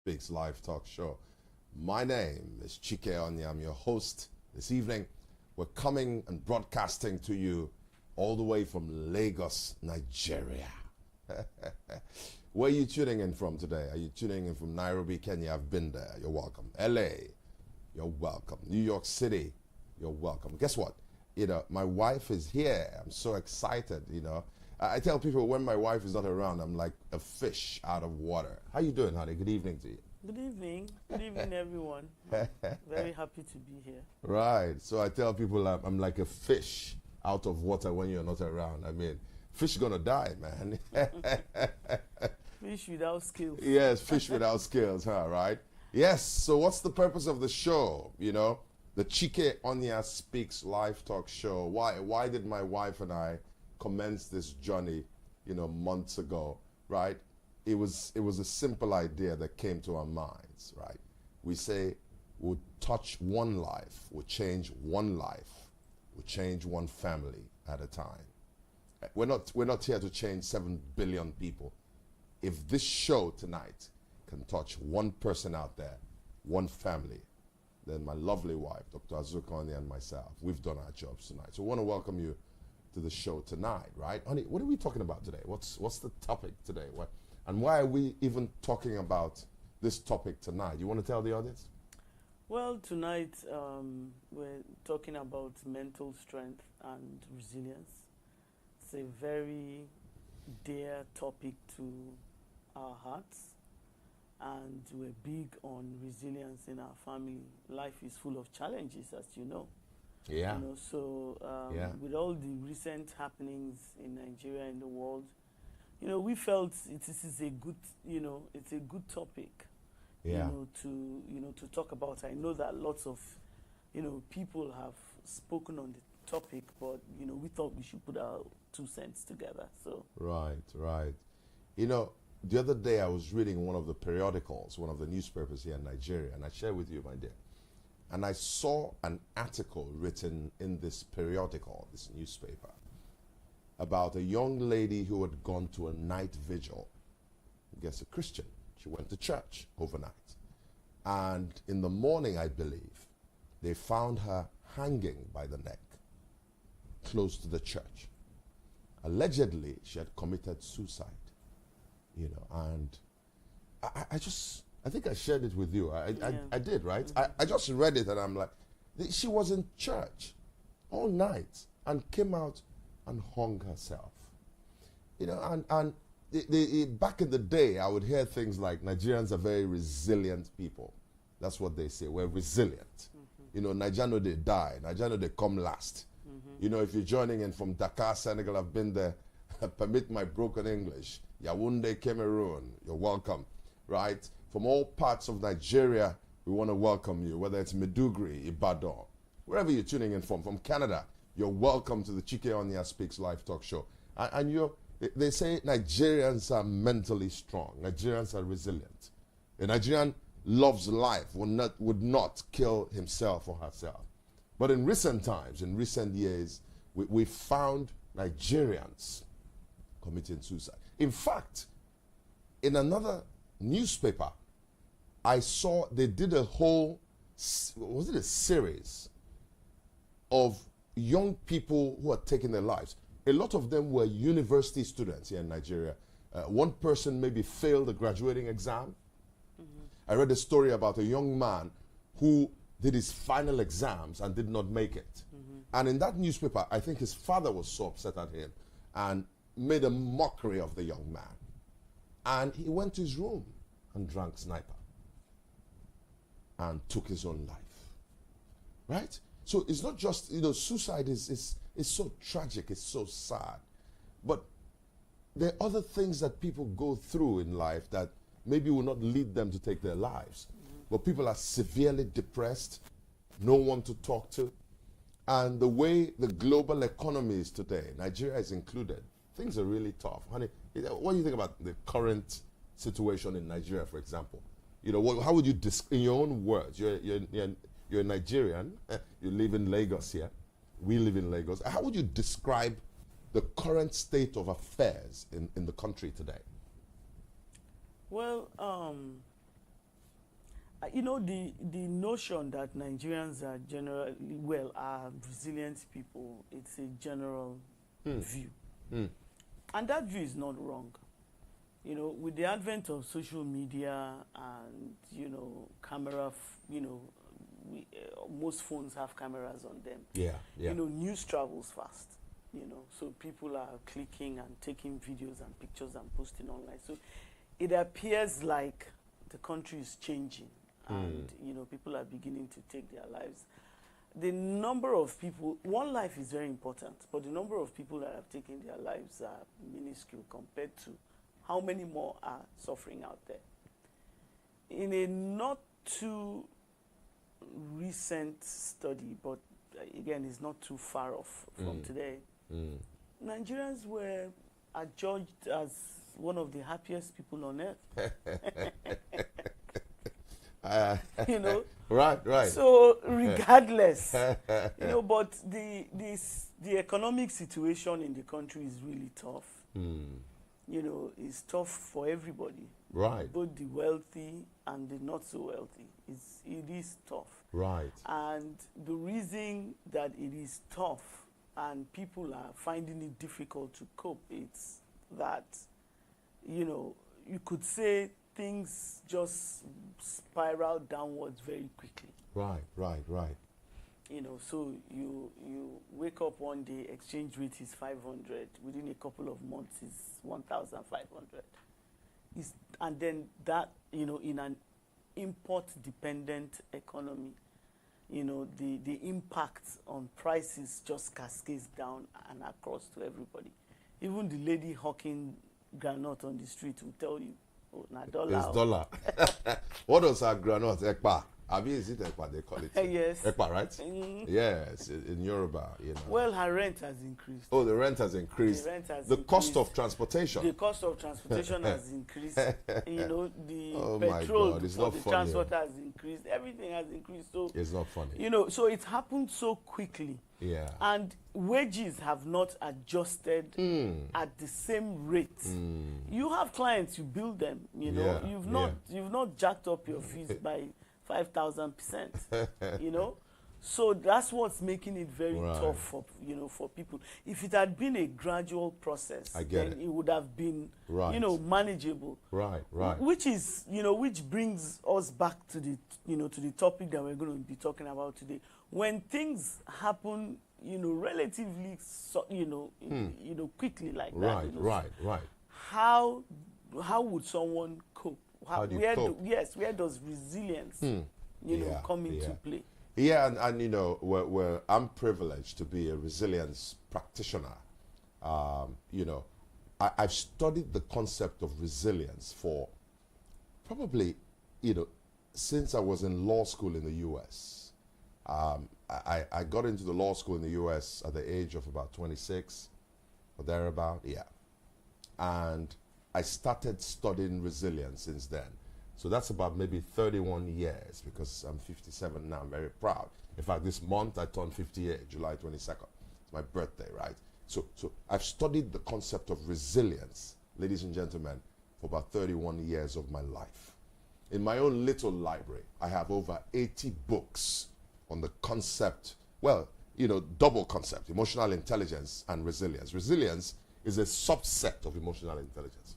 Speaks live talk show. My name is Chike Onyia. I'm your host this evening. We're coming and broadcasting to you all the way from Lagos, Nigeria. Where are you tuning in from today? Are you tuning in from Nairobi, Kenya? I've been there. You're welcome. LA, you're welcome. New York City, you're welcome. Guess what? My wife is here. I'm so excited, I tell people when my wife is not around, I'm like a fish out of water. How you doing, honey? Good evening to you. Good evening. Good evening, everyone. Very happy to be here. Right. So I tell people I'm like a fish out of water when you're not around. I mean, fish gonna die, man. Fish without skills. Yes, fish without skills, huh? Right? Yes. So what's the purpose of the show? The Chike Onyia Speaks live talk show. Why did my wife and I commence this journey, months ago, right? It was a simple idea that came to our minds, right? We say we'll touch one life, we'll change one life, we'll change one family at a time. We're not here to change 7 billion people. If this show tonight can touch one person out there, one family, then my lovely wife, Dr. Azuka Onyia, and myself, we've done our jobs tonight. So we want to welcome you to the show tonight, right? Honey, what are we talking about today? What's the topic today? And why are we even talking about this topic tonight? You want to tell the audience? Well, tonight we're talking about mental strength and resilience. It's a very dear topic to our hearts, and we're big on resilience in our family. Life is full of challenges, as you know. Yeah. With all the recent happenings in Nigeria and the world, we felt this is a good, it's a good topic, to talk about. I know that lots of, people have spoken on the topic, but we thought we should put our 2 cents together. So right. The other day I was reading one of the periodicals, one of the newspapers here in Nigeria, and I share with you, my dear. And I saw an article written in this periodical, this newspaper, about a young lady who had gone to a night vigil. I guess a Christian. She went to church overnight. And in the morning, I believe, they found her hanging by the neck, close to the church. Allegedly, she had committed suicide. And I think I shared it with you. I did, right? Mm-hmm. I just read it and I'm like, she was in church all night and came out and hung herself. And back in the day, I would hear things like Nigerians are very resilient people. That's what they say. We're resilient. Mm-hmm. Nigeria know they die. Nigeria know they come last. Mm-hmm. If you're joining in from Dakar, Senegal, I've been there. Permit my broken English. Yaoundé, Cameroon, you're welcome, right? From all parts of Nigeria, we want to welcome you, whether it's Maiduguri, Ibadan, wherever you're tuning in from Canada, you're welcome to the Chike Onyia Speaks live talk show. And they say Nigerians are mentally strong. Nigerians are resilient. A Nigerian loves life, would not kill himself or herself. But in recent times, in recent years, we found Nigerians committing suicide. In fact, in another newspaper, I saw they did a whole, was it a series of young people who are taking their lives. A lot of them were university students here in Nigeria. One person maybe failed the graduating exam. Mm-hmm. I read a story about a young man who did his final exams and did not make it. Mm-hmm. And in that newspaper, I think his father was so upset at him and made a mockery of the young man. And he went to his room and drank sniper and took his own life. Right? So it's not just, suicide is so tragic, it's so sad. But there are other things that people go through in life that maybe will not lead them to take their lives. Mm-hmm. But people are severely depressed, no one to talk to. And the way the global economy is today, Nigeria is included, things are really tough. Honey, what do you think about the current situation in Nigeria, for example? How would you, in your own words, you're a Nigerian, you live in Lagos here, we live in Lagos. How would you describe the current state of affairs in the country today? Well, You know, the notion that Nigerians are generally, well, are resilient people, it's a general view. And that view is not wrong. You know, with the advent of social media and, you know, most phones have cameras on them. Yeah. You know, news travels fast. You know, so people are clicking and taking videos and pictures and posting online. So it appears like the country is changing and, you know, people are beginning to take their lives. The number of people, one life is very important, but the number of people that have taken their lives are minuscule compared to how many more are suffering out there. In a not too recent study, but again, it's not too far off from today, Nigerians were adjudged as one of the happiest people on earth. You know, right. So regardless, you know, but the economic situation in the country is really tough. You know, it's tough for everybody. Right. Both the wealthy and the not so wealthy. It is tough. Right. And the reason that it is tough and people are finding it difficult to cope, it's that, you know, you could say things just spiral downwards very quickly. Right. You know, so you wake up one day, exchange rate is 500. Within a couple of months, it's 1,500. And then that, you know, in an import-dependent economy, you know, the impact on prices just cascades down and across to everybody. Even the lady hawking granite on the street will tell you, oh, na dollar. It's dollar. What does our granite? Ekpa. Abi, is it Ekpa they call it? Yes. Ekpa, right? Yes, in Yoruba, you know. Well, her rent has increased. Oh, the rent has increased. The rent has the increased. cost of transportation. The cost of transportation has increased. You know, the my petrol God, it's for not the funny. transport has increased. Everything has increased. So It's not funny. you know, so it happened so quickly. Yeah. And wages have not adjusted at the same rate. You have clients, you bill them. You know, Yeah, you've not jacked up your fees by 5,000%. You know, so that's what's making it very tough for for people. If it had been a gradual process, then it would have been manageable. Right. Which is which brings us back to the to the topic that we're going to be talking about today. When things happen, relatively quickly like that. Right. How would someone cope? How do you cope? Where does resilience come into play? Yeah, and I'm privileged to be a resilience practitioner. I've studied the concept of resilience for probably, since I was in law school in the U.S. I got into the law school in the U.S. at the age of about 26 or thereabout, and I started studying resilience since then. So that's about maybe 31 years, because I'm 57 now. I'm very proud. In fact, this month I turned 58, July 22nd. It's my birthday, right? So I've studied the concept of resilience, ladies and gentlemen, for about 31 years of my life. In my own little library, I have over 80 books on the concept, double concept, emotional intelligence and resilience. Resilience is a subset of emotional intelligence.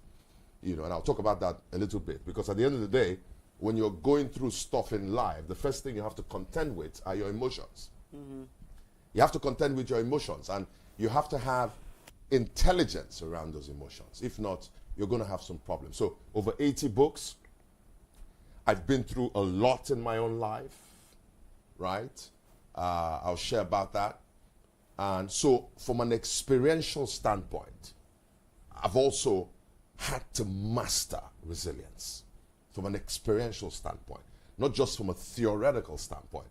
And I'll talk about that a little bit, because at the end of the day, when you're going through stuff in life, the first thing you have to contend with are your emotions. Mm-hmm. You have to contend with your emotions, and you have to have intelligence around those emotions. If not, you're going to have some problems. So over 80 books. I've been through a lot in my own life, right? I'll share about that. And so from an experiential standpoint, I've also had to master resilience from an experiential standpoint, not just from a theoretical standpoint.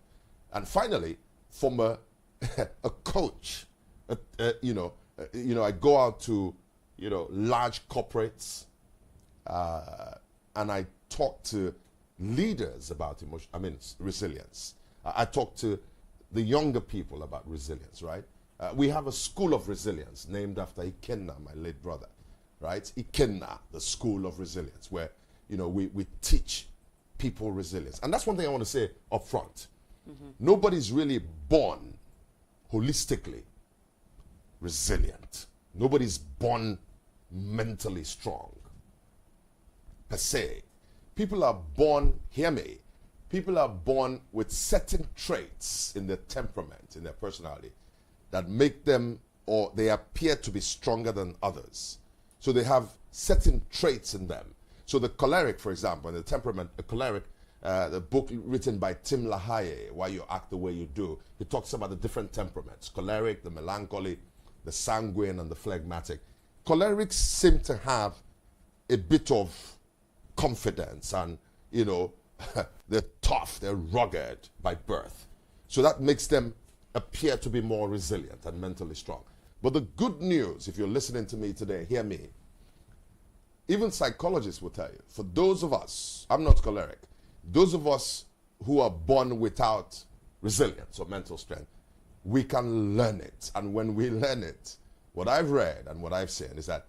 And finally, from a coach, I go out to, large corporates, and I talk to leaders about resilience. I talk to the younger people about resilience, right? We have a school of resilience named after Ikenna, my late brother. Right? Ikenna, the School of Resilience, where, we teach people resilience. And that's one thing I want to say up front. Nobody's really born holistically resilient. Nobody's born mentally strong, per se. People are born, hear me, people are born with certain traits in their temperament, in their personality, that make them, or they appear to be stronger than others. So they have certain traits in them. So the choleric, for example, the temperament, the choleric, the book written by Tim LaHaye, Why You Act the Way You Do, he talks about the different temperaments, choleric, the melancholy, the sanguine, and the phlegmatic. Cholerics seem to have a bit of confidence and, you know, they're tough, they're rugged by birth. So that makes them appear to be more resilient and mentally strong. But the good news, if you're listening to me today, hear me. Even psychologists will tell you, for those of us, I'm not choleric, those of us who are born without resilience or mental strength, we can learn it. And when we learn it, what I've read and what I've seen is that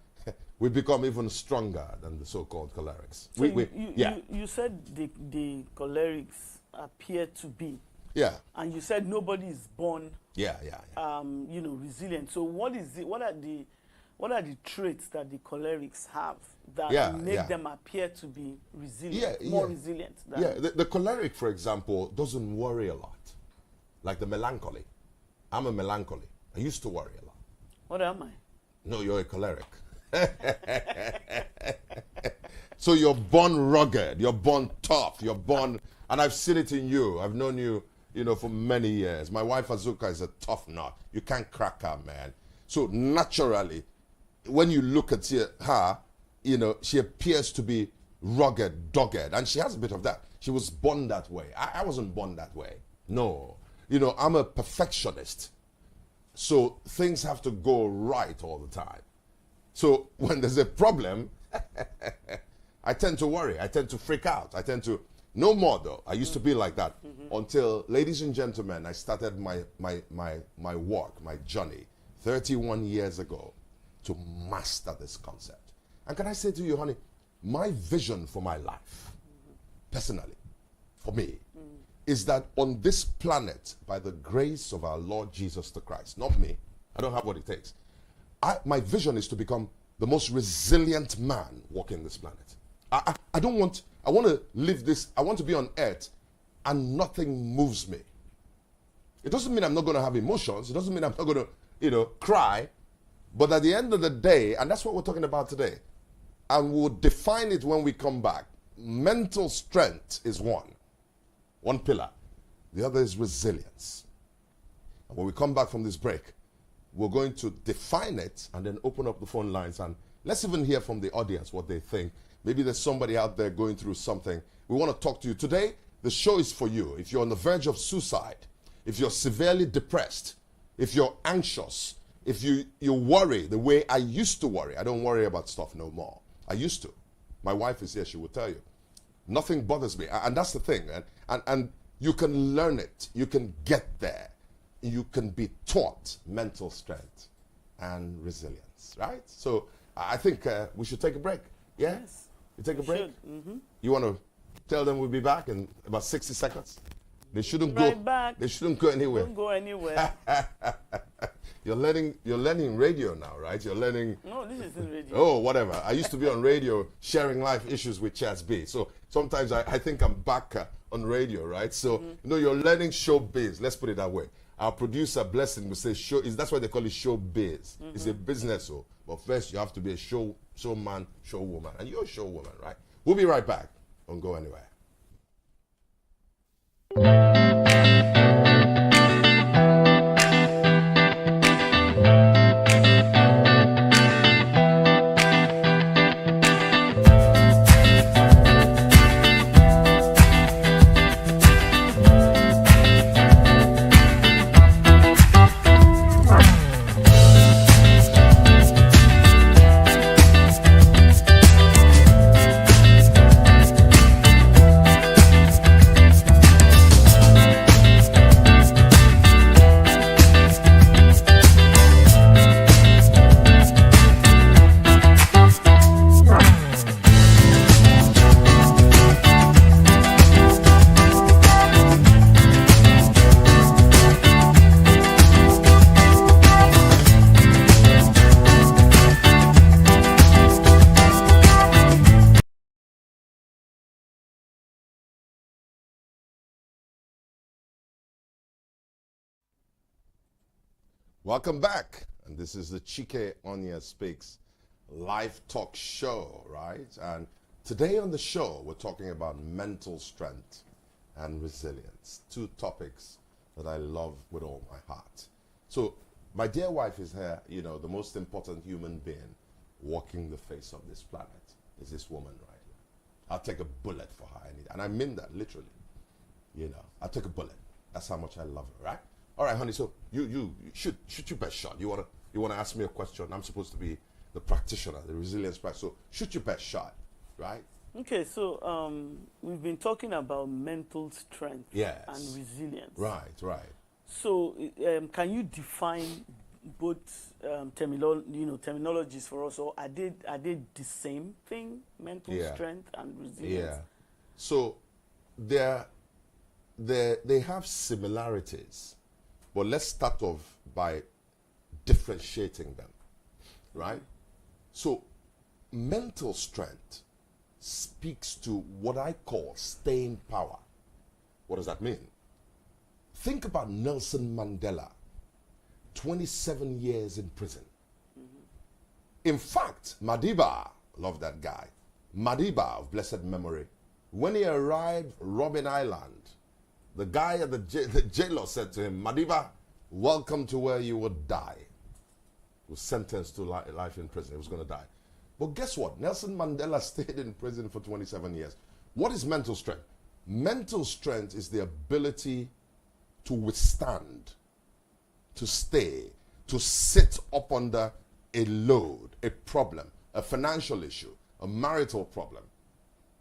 we become even stronger than the so-called cholerics. So you said the cholerics appear to be. Yeah. And you said nobody is born. Yeah. You know, resilient. So what is it? What are the traits that the cholerics have that make them appear to be resilient, more resilient? The choleric, for example, doesn't worry a lot, like the melancholy. I'm a melancholy. I used to worry a lot. What am I? No, you're a choleric. So you're born rugged, you're born tough, you're born, and I've seen it in you. I've known you, you know, for many years. My wife Azuka is a tough nut. You can't crack her, man. So naturally, when you look at her, you know, she appears to be rugged, dogged, and she has a bit of that. She was born that way. I wasn't born that way. No. You know, I'm a perfectionist. So things have to go right all the time. So when there's a problem, I tend to worry. I tend to freak out. I tend to, no more though. I used to be like that until, ladies and gentlemen, I started my work, my journey 31 years ago to master this concept. And can I say to you, honey, my vision for my life, personally, for me, is that on this planet, by the grace of our Lord Jesus the Christ, not me, I don't have what it takes. My vision is to become the most resilient man walking this planet. I want to live this, I want to be on earth and nothing moves me. It doesn't mean I'm not going to have emotions. It doesn't mean I'm not going to, you know, cry. But at the end of the day, and that's what we're talking about today, and we'll define it when we come back, mental strength is one pillar. The other is resilience. And when we come back from this break, we're going to define it and then open up the phone lines and let's even hear from the audience what they think. Maybe there's somebody out there going through something. We want to talk to you. Today, the show is for you. If you're on the verge of suicide, if you're severely depressed, if you're anxious, if you worry the way I used to worry. I don't worry about stuff no more. I used to. My wife is here, she will tell you. Nothing bothers me. And that's the thing. And you can learn it. You can get there. You can be taught mental strength and resilience, right? So I think we should take a break. Yeah? Yes. You take a break? Mm-hmm. You want to tell them we'll be back in about 60 seconds? They shouldn't Right go. back. They shouldn't go anywhere. Don't go anywhere. You're learning radio now, right? You're learning. No, this isn't radio. Oh, whatever. I used to be on radio sharing life issues with Chats B. So sometimes I think I'm back on radio, right? So, you know, you're learning showbiz. Let's put it that way. Our producer, Blessing, will say that's why they call it showbiz. It's a business, so. But first, you have to be a showman, showwoman. And you're a showwoman, right? We'll be right back. Don't go anywhere. Welcome back. And this is the Chike Onyia Speaks live talk show, right? And today on the show, we're talking about mental strength and resilience. Two topics that I love with all my heart. So, my dear wife is here, you know, the most important human being walking the face of this planet is this woman right here. I'll take a bullet for her. And I mean that literally. You know, I'll take a bullet. That's how much I love her, right? All right, honey, so you shoot your best shot. You wanna ask me a question? I'm supposed to be the practitioner, the resilience practitioner. So shoot your best shot, right? Okay, so we've been talking about mental strength and resilience. Right. So can you define both terminologies for us, or are they the same thing? Mental strength and resilience. Yeah. So they have similarities, but let's start off by differentiating them, right? So mental strength speaks to what I call staying power. What does that mean? Think about Nelson Mandela, 27 years in prison. In fact, Madiba, love that guy, Madiba of blessed memory, when he arrived Robben Island, the guy at the jailer said to him, Madiba, welcome to where you would die. He was sentenced to life in prison. He was going to die. But guess what? Nelson Mandela stayed in prison for 27 years. What is mental strength? Mental strength is the ability to withstand, to stay, to sit up under a load, a problem, a financial issue, a marital problem,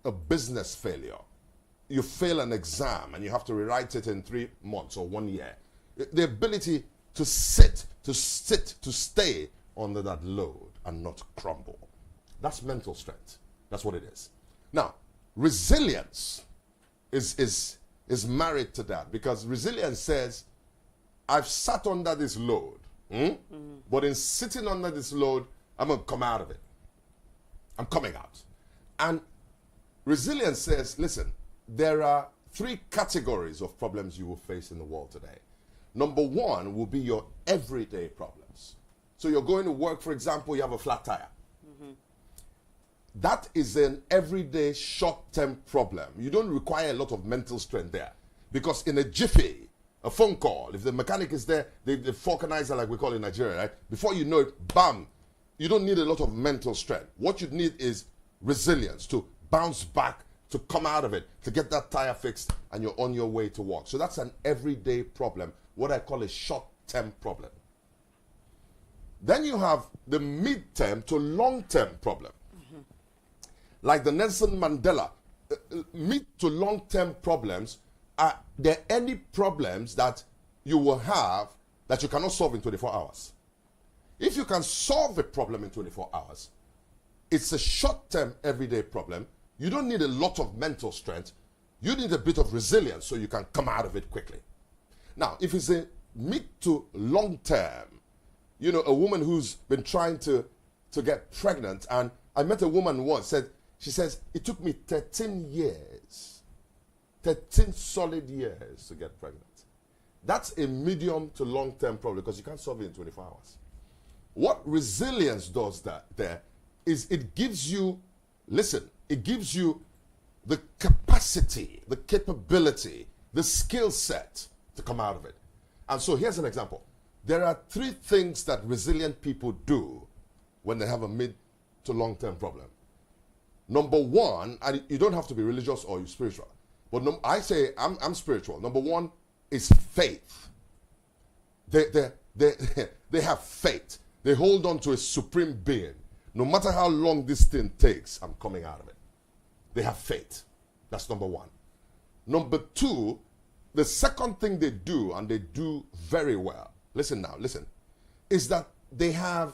a business failure. You fail an exam and you have to rewrite it in 3 months or 1 year. The ability to stay under that load and not crumble. That's mental strength. That's what it is. Now, resilience is married to that, because resilience says, I've sat under this load, but in sitting under this load, I'm going to come out of it. I'm coming out. And resilience says, listen, there are 3 categories of problems you will face in the world today. Number 1 will be your everyday problems. So you're going to work, for example, you have a flat tire. That is an everyday short-term problem. You don't require a lot of mental strength there. Because in a jiffy, a phone call, if the mechanic is there, the vulcanizer, like we call it in Nigeria, right? Before you know it, bam, you don't need a lot of mental strength. What you need is resilience to bounce back, to come out of it, to get that tire fixed, and you're on your way to work. So that's an everyday problem, what I call a short-term problem. Then you have the mid-term to long-term problem. Like the Nelson Mandela, mid to long-term problems, are there any problems that you will have that you cannot solve in 24 hours? If you can solve a problem in 24 hours, it's a short-term everyday problem. You don't need a lot of mental strength. You need a bit of resilience so you can come out of it quickly. Now, if it's a mid to long-term, you know, a woman who's been trying to get pregnant, and I met a woman once, she says, it took me 13 years, 13 solid years to get pregnant. That's a medium to long-term problem because you can't solve it in 24 hours. What resilience does there is it gives you, it gives you the capacity, the capability, the skill set to come out of it. And so here's an example. There are 3 things that resilient people do when they have a mid to long-term problem. Number 1, and you don't have to be religious or you're spiritual, but I say I'm spiritual. Number 1 is faith. They have faith. They hold on to a supreme being. No matter how long this thing takes, I'm coming out of it. They have faith. That's number 1. Number 2, the second thing they do, and they do very well, listen, is that they have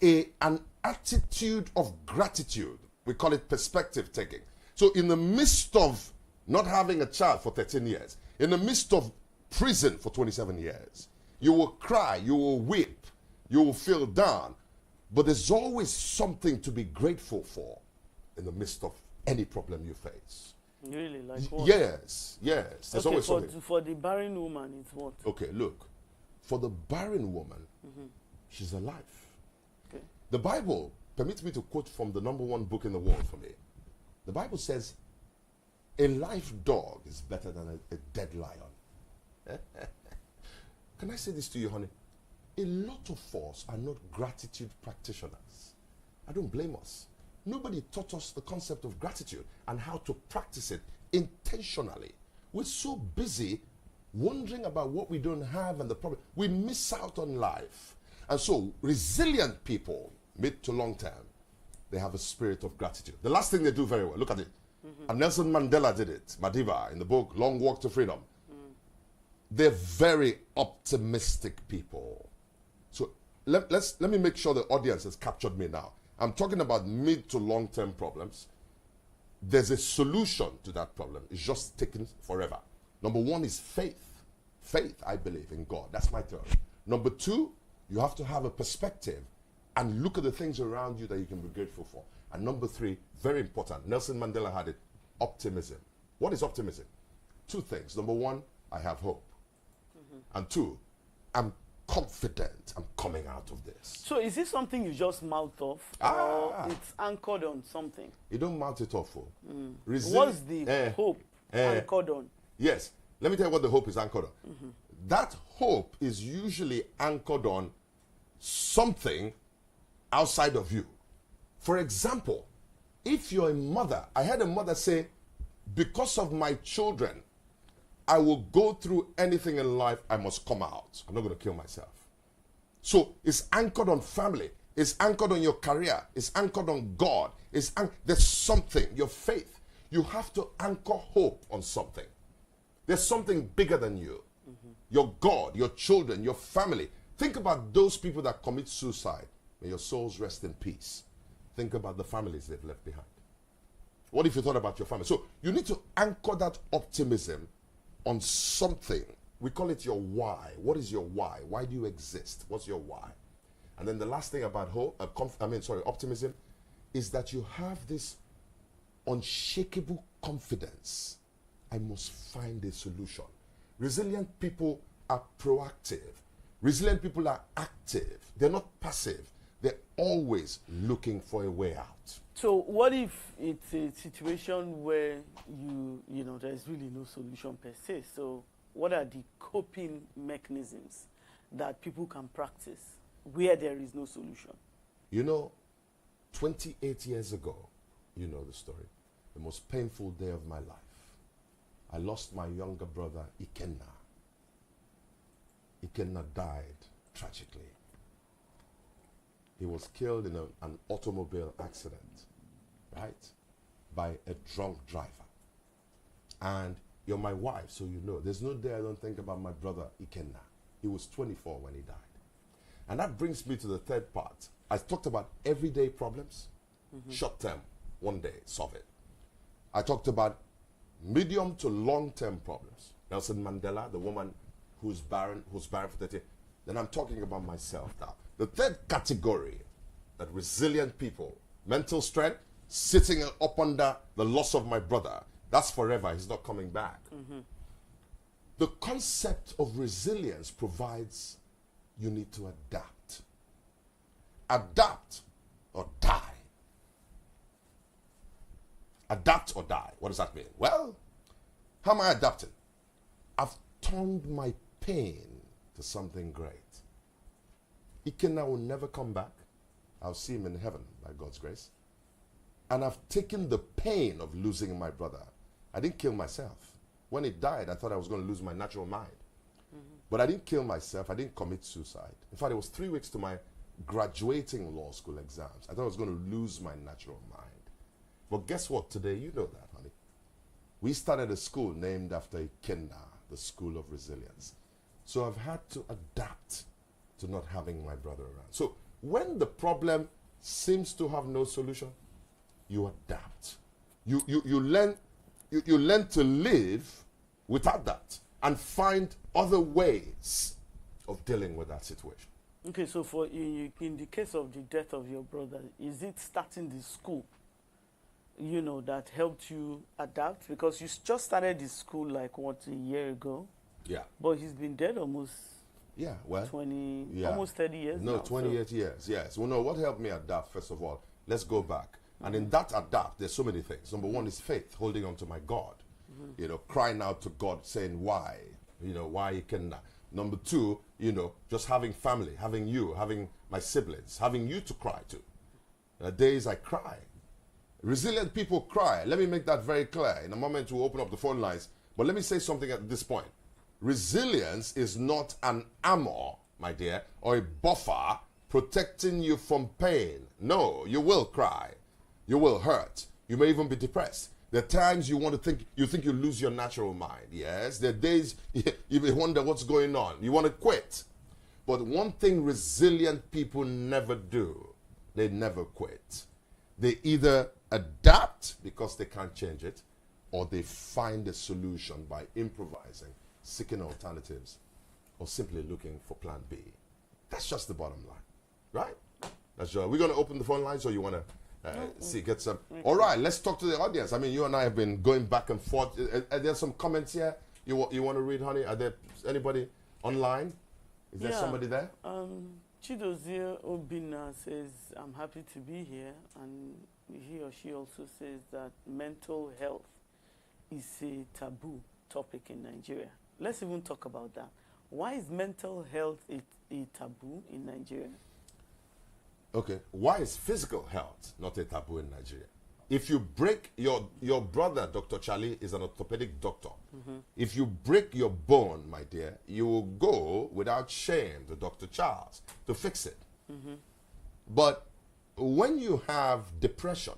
an attitude of gratitude. We call it perspective taking. So in the midst of not having a child for 13 years, in the midst of prison for 27 years, you will cry, you will weep, you will feel down, but there's always something to be grateful for in the midst of any problem you face. Really? Like what? Yes. There's always something. For the barren woman, it's what? Okay, look. For the barren woman, she's alive. Okay. The Bible, permits me to quote from the #1 book in the world for me. The Bible says, a live dog is better than a dead lion. Can I say this to you, honey? A lot of us are not gratitude practitioners. I don't blame us. Nobody taught us the concept of gratitude and how to practice it intentionally. We're so busy wondering about what we don't have and the problem. We miss out on life. And so, resilient people, mid to long term, they have a spirit of gratitude. The last thing they do very well, look at it. And Nelson Mandela did it, Madiba, in the book Long Walk to Freedom. They're very optimistic people. So let me make sure the audience has captured me now. I'm talking about mid to long term problems. There's a solution to that problem. It's just taking forever. #1 is faith. Faith, I believe in God. That's my theory. #2, you have to have a perspective and look at the things around you that you can be grateful for. And #3, very important, Nelson Mandela had it, optimism. What is optimism? 2 things. #1, I have hope. And 2, I'm confident I'm coming out of this. So is this something you just mouth off, or it's anchored on something? You don't mouth it off. What's the hope anchored on? Yes. Let me tell you what the hope is anchored on. That hope is usually anchored on something outside of you. For example, if you're a mother, I heard a mother say, because of my children, I will go through anything in life, I must come out. I'm not going to kill myself. So it's anchored on family. It's anchored on your career. It's anchored on God. There's something, your faith. You have to anchor hope on something. There's something bigger than you. Your God, your children, your family. Think about those people that commit suicide. May your souls rest in peace. Think about the families they've left behind. What if you thought about your family? So you need to anchor that optimism on something. We call it your why. What is your why? Why do you exist? What's your why? And then the last thing about optimism is that you have this unshakable confidence. I must find a solution. Resilient people are proactive. Resilient people are active. They're not passive. They're always looking for a way out. So what if it's a situation where there's really no solution per se? So what are the coping mechanisms that people can practice where there is no solution? 28 years ago, you know the story, the most painful day of my life. I lost my younger brother, Ikenna. Ikenna died tragically. He was killed in an automobile accident, right, by a drunk driver. And you're my wife, so you know. There's no day I don't think about my brother, Ikenna. He was 24 when he died. And that brings me to the third part. I talked about everyday problems, short term, one day, solve it. I talked about medium to long-term problems. Nelson Mandela, the woman who's barren for 30. Then I'm talking about myself now. The third category, that resilient people, mental strength, sitting up under the loss of my brother. That's forever. He's not coming back. The concept of resilience provides you need to adapt. Adapt or die. Adapt or die. What does that mean? Well, how am I adapting? I've turned my pain to something great. Ikenna will never come back. I'll see him in heaven by God's grace. And I've taken the pain of losing my brother. I didn't kill myself. When he died, I thought I was going to lose my natural mind. But I didn't kill myself. I didn't commit suicide. In fact, it was 3 weeks to my graduating law school exams. I thought I was going to lose my natural mind. But guess what? Today, you know that, honey. We started a school named after Ikenna, the School of Resilience. So I've had to adapt to not having my brother around. So when the problem seems to have no solution, you adapt. You learn to live without that and find other ways of dealing with that situation. Okay, so in the case of the death of your brother, is it starting the school, that helped you adapt? Because you just started the school a year ago? Yeah. But he's been dead almost Yeah, well. 20, Yeah. almost 30 years No, now. 28 years, yes. Well, no, what helped me adapt, first of all, let's go back. And in that adapt, there's so many things. Number one is faith, holding on to my God. You know, crying out to God, saying, why? You know, why you can. Number two, you know, just having family, having you, having my siblings, having you to cry to. There are days I cry. Resilient people cry. Let me make that very clear. In a moment, we'll open up the phone lines. But let me say something at this point. Resilience is not an armor, my dear, or a buffer protecting you from pain. No, you will cry. You will hurt. You may even be depressed. There are times you want to think you lose your natural mind. Yes, there are days you may wonder what's going on. You want to quit. But one thing resilient people never do, they never quit. They either adapt because they can't change it, or they find a solution by improvising, seeking alternatives, or simply looking for plan B. That's just the bottom line, right? That's we're going to open the phone lines, or you want to get some. All right, let's talk to the audience. I mean, you and I have been going back and forth. Are there some comments here you want to read, honey? Are there anybody online? Is there somebody there? Chidozie Obina says, I'm happy to be here. And he or she also says that mental health is a taboo topic in Nigeria. Let's even talk about that. Why is mental health a taboo in Nigeria? Okay, why is physical health not a taboo in Nigeria? If you break your brother, Dr. Charlie, is an orthopedic doctor. If you break your bone, my dear, you will go without shame to Dr. Charles to fix it. But when you have depression,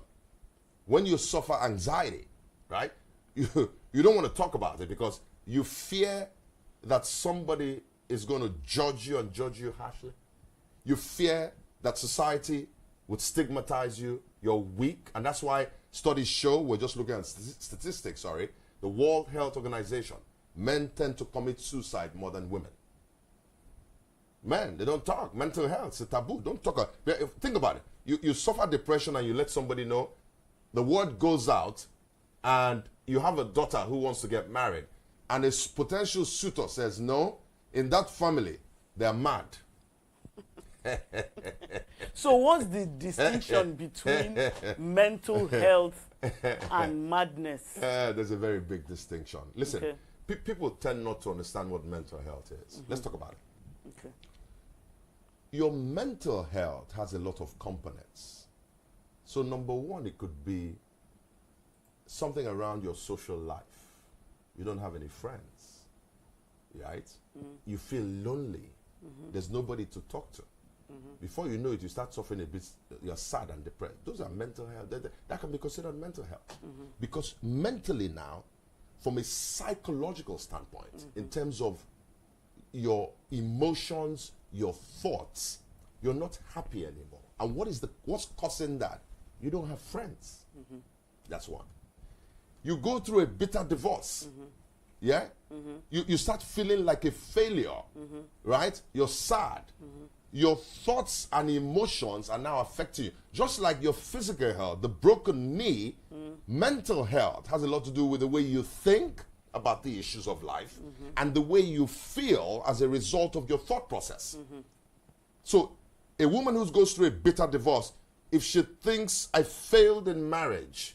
when you suffer anxiety, right, you don't want to talk about it because you fear that somebody is going to judge you and judge you harshly. You fear that society would stigmatize you, you're weak, and that's why studies show, we're just looking at statistics, the World Health Organization, men tend to commit suicide more than women. Men, they don't talk. Mental health, it's a taboo. Don't talk. Think about it. You suffer depression and you let somebody know, the word goes out, and you have a daughter who wants to get married, and a potential suitor says, no, in that family, they're mad. So what's the distinction between mental health and madness? There's a very big distinction. Listen, people tend not to understand what mental health is. Let's talk about it. Okay. Your mental health has a lot of components. So number one, it could be something around your social life. You don't have any friends, right? You feel lonely. There's nobody to talk to. Before you know it, you start suffering a bit, you're sad and depressed. Those are mental health. That can be considered mental health. Because mentally now, from a psychological standpoint, in terms of your emotions, your thoughts, you're not happy anymore. And what's causing that? You don't have friends. That's one. You go through a bitter divorce. Yeah? You start feeling like a failure, right? You're sad. Your thoughts and emotions are now affecting you. Just like your physical health, the broken knee, mental health has a lot to do with the way you think about the issues of life and the way you feel as a result of your thought process. So a woman who goes through a bitter divorce, if she thinks I failed in marriage,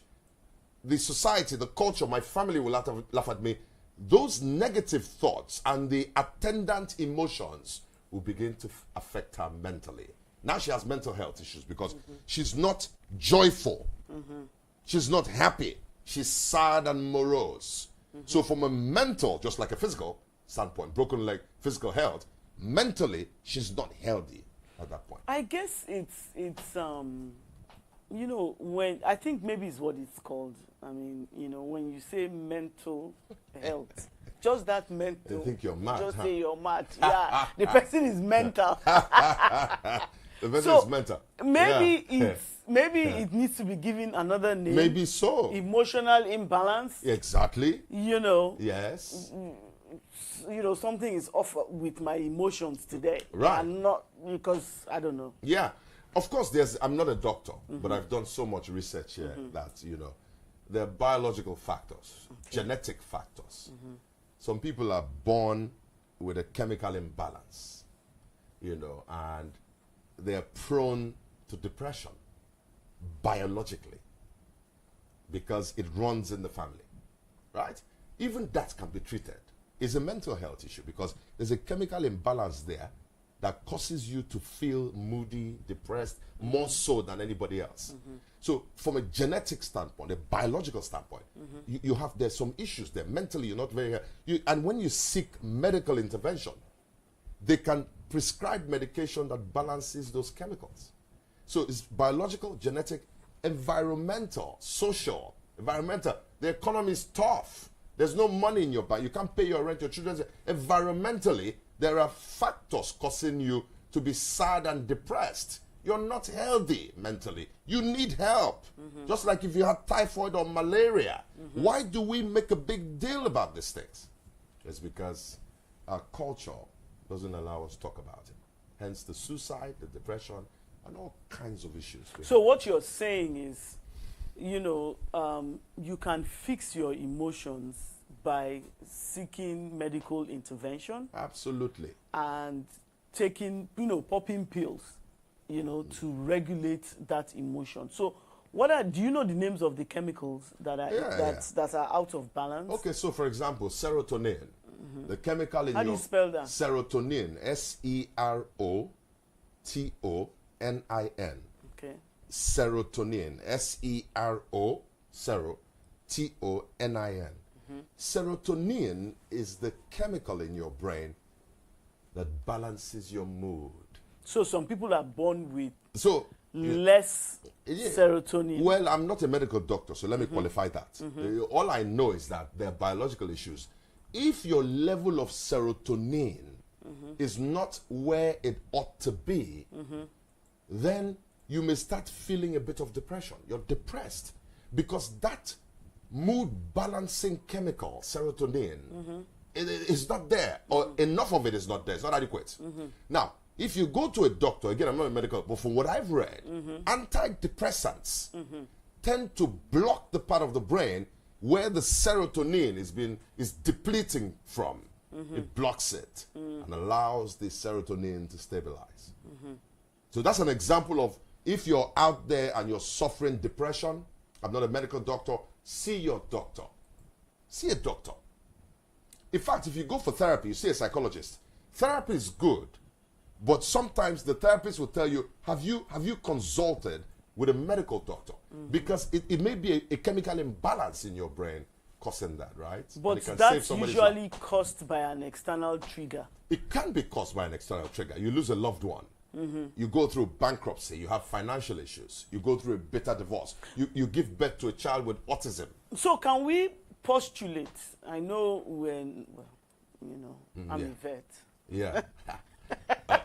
the society, the culture, my family will laugh at me, those negative thoughts and the attendant emotions will begin to affect her mentally. Now she has mental health issues because she's not joyful. She's not happy. She's sad and morose. So from a mental, just like a physical standpoint, broken leg, physical health, mentally, she's not healthy at that point. I guess it's you know, when I think maybe it's what it's called. I mean, you know, when you say mental health, just that mental. They think you're mad. Just say you're mad. Yeah, the person is mental. The person is mental. Maybe it needs to be given another name. Maybe so. Emotional imbalance. Exactly. You know. Yes. You know, something is off with my emotions today. Right. And not because I don't know. Yeah. Of course, I'm not a doctor, but I've done so much research here that, you know, there are biological factors, genetic factors. Some people are born with a chemical imbalance, you know, and they are prone to depression biologically because it runs in the family, right? Even that can be treated. It's a mental health issue because there's a chemical imbalance there that causes you to feel moody, depressed, more so than anybody else. So from a genetic standpoint, a biological standpoint, there's some issues there. Mentally, you're not very, and when you seek medical intervention, they can prescribe medication that balances those chemicals. So it's biological, genetic, environmental, social, environmental. The economy is tough. There's no money in your bank. You can't pay your rent, your children. Environmentally, there are factors causing you to be sad and depressed. You're not healthy mentally. You need help. Just like if you have typhoid or malaria. Why do we make a big deal about these things? It's because our culture doesn't allow us to talk about it. Hence the suicide, the depression, and all kinds of issues. So what you're saying is, you know, you can fix your emotions by seeking medical intervention. Absolutely. And taking, you know, popping pills, you know, to regulate that emotion. So do you know the names of the chemicals that are that are out of balance? Okay, so for example, serotonin, the chemical in How do you spell that? Serotonin, Serotonin. Okay. Serotonin, Serotonin. Serotonin is the chemical in your brain that balances your mood. So some people are born with less Yeah. serotonin. Well, I'm not a medical doctor, so let me qualify that. All I know is that there are biological issues. If your level of serotonin is not where it ought to be, then you may start feeling a bit of depression. You're depressed because that mood balancing chemical, serotonin, it is not there, or enough of it is not there. It's not adequate. Now, if you go to a doctor, again, I'm not a medical, but from what I've read, antidepressants tend to block the part of the brain where the serotonin is depleting from. It blocks it and allows the serotonin to stabilize. So that's an example of if you're out there and you're suffering depression, I'm not a medical doctor, see your doctor. See a doctor. In fact, if you go for therapy, you see a psychologist. Therapy is good, but sometimes the therapist will tell you, have you consulted with a medical doctor? Because it may be a chemical imbalance in your brain causing that, right? But that's usually caused by an external trigger. It can be caused by an external trigger. You lose a loved one. You go through bankruptcy. You have financial issues. You go through a bitter divorce. You give birth to a child with autism. So can we postulate? I know I'm a vet. Yeah.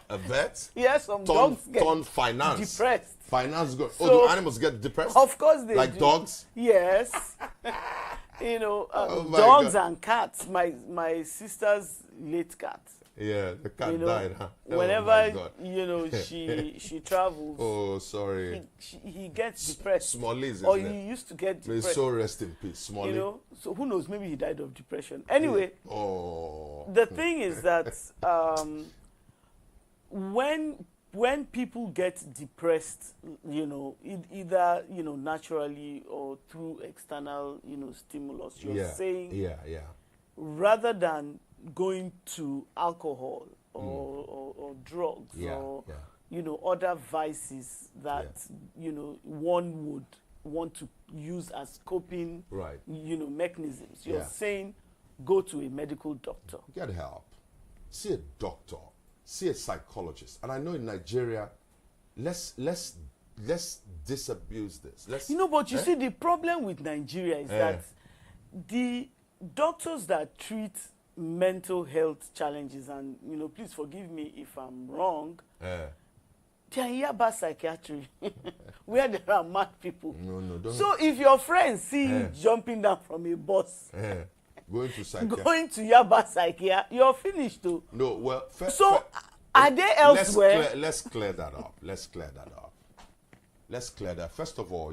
a vet? Yes, some dogs get finance. depressed. Finance go. So, do animals get depressed? Of course they like do. Dogs? Yes. Dogs God. and cats. My sister's late cat. Yeah, the cat died, huh? Whenever she travels. Oh, sorry. He gets depressed. Smalley's, or isn't he it? used to get May depressed. so rest in peace, Smalley. So who knows? Maybe he died of depression. Anyway, Oh. the thing is that when people get depressed, either naturally or through external stimulus, you're saying rather than going to alcohol or drugs or other vices that one would want to use as coping mechanisms, you're saying go to a medical doctor. Get help. See a doctor. See a psychologist. And I know in Nigeria, let's disabuse this. But you see, the problem with Nigeria is that the doctors that treat mental health challenges, and please forgive me if I'm wrong, they are in Yaba psychiatry, where there are mad people. No, don't. So if your friends see you jumping down from a bus, going to psychiatry, going to Yaba psychiatry, you're finished too. No, well, are they elsewhere? Let's clear that up. Let's clear that. First of all,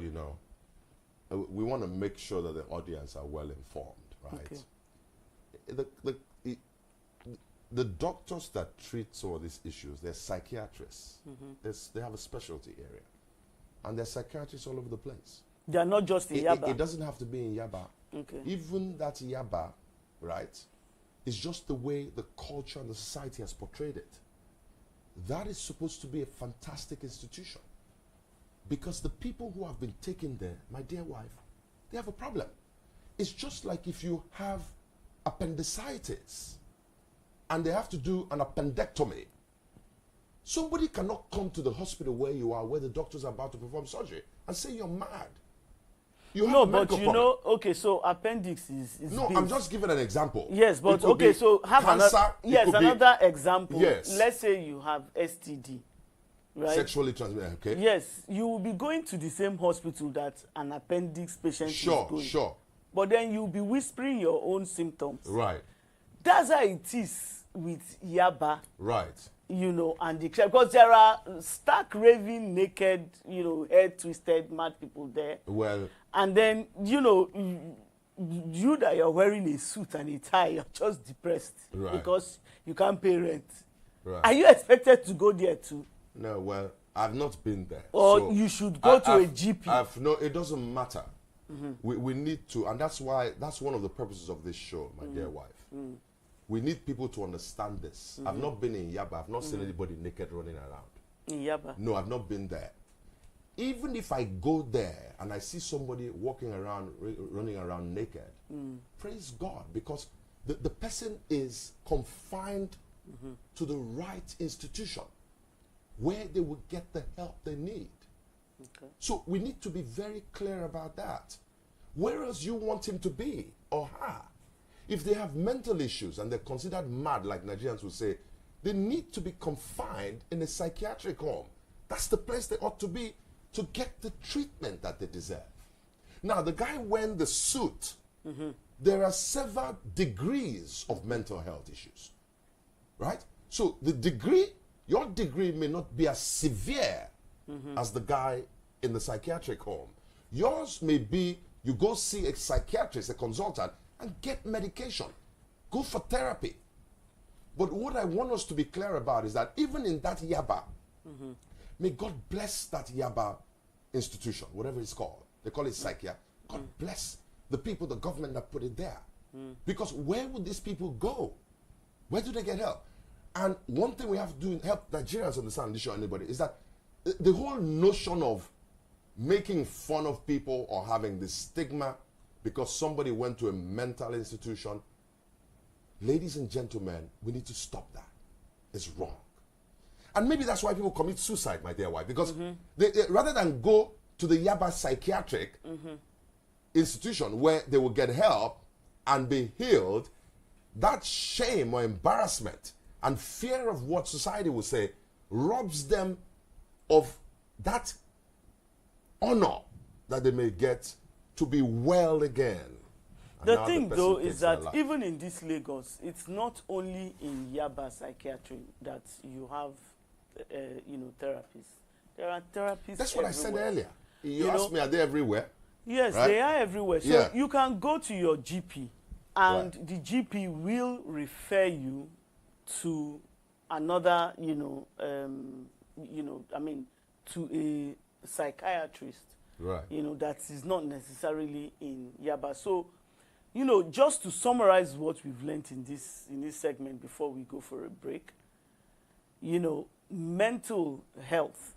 we want to make sure that the audience are well informed, right? Okay. the doctors that treat some of these issues, they're psychiatrists. They have a specialty area. And they're psychiatrists all over the place. They are not just in Yaba. It doesn't have to be in Yaba. Okay. Even that Yaba, right, is just the way the culture and the society has portrayed it. That is supposed to be a fantastic institution. Because the people who have been taken there, my dear wife, they have a problem. It's just like if you have appendicitis and they have to do an appendectomy. Somebody cannot come to the hospital where you are, where the doctors are about to perform surgery, and say you're mad. You have no, a but medical you problem. know, okay, so appendix is No, big. I'm just giving an example. Yes, but It could okay, be so have cancer, another. it Yes, could be another example. Yes. Let's say you have STD, right? sexually transmitted, okay? Yes, you will be going to the same hospital that an appendix patient is going. Sure. But then you'll be whispering your own symptoms. Right, That's how it is with Yaba, right. you know, and the because there are stark raving, naked, you know, head twisted, mad people there. Well, And then, you know, you that you're wearing a suit and a tie, you're just depressed Right. because you can't pay rent. right. Are you expected to go there too? No, well, I've not been there. Or So you should go to a I've- GP? No, it doesn't matter. We need to, and that's one of the purposes of this show, my dear wife. We need people to understand this. I've not been in Yaba. I've not seen anybody naked running around. In Yaba. No, I've not been there. Even if I go there and I see somebody walking around, running around naked, praise God, because the person is confined to the right institution where they will get the help they need. Okay. So we need to be very clear about that. Where else you want him to be or her? If they have mental issues and they're considered mad, like Nigerians would say, they need to be confined in a psychiatric home. That's the place they ought to be to get the treatment that they deserve. Now, the guy wearing the suit, there are several degrees of mental health issues, right? So the degree, your degree may not be as severe as the guy in the psychiatric home. Yours may be, you go see a psychiatrist, a consultant, and get medication. Go for therapy. But what I want us to be clear about is that even in that Yaba, may God bless that Yaba institution, whatever it's called. They call it Psychia. God bless the people, the government that put it there. Because where would these people go? Where do they get help? And one thing we have to do to help Nigerians understand, this show anybody, is that the whole notion of making fun of people or having this stigma because somebody went to a mental institution, ladies and gentlemen, we need to stop that. It's wrong. And maybe that's why people commit suicide, my dear wife, because they, rather than go to the Yaba psychiatric institution where they will get help and be healed, that shame or embarrassment and fear of what society will say robs them of that honor that they may get to be well again. And The now thing, person though, takes is their that life. even in this Lagos, it's not only in Yaba psychiatry that you have, you know, therapists. There are therapists. That's what I said everywhere. earlier. You You asked know, me, are they everywhere? Yes, Right? they are everywhere. So Yeah. you can go to your GP, and Right. the GP will refer you to another, I mean, to a psychiatrist. Right. You know, that is not necessarily in Yaba. So, you know, just to summarize what we've learned in this segment before we go for a break, you know, mental health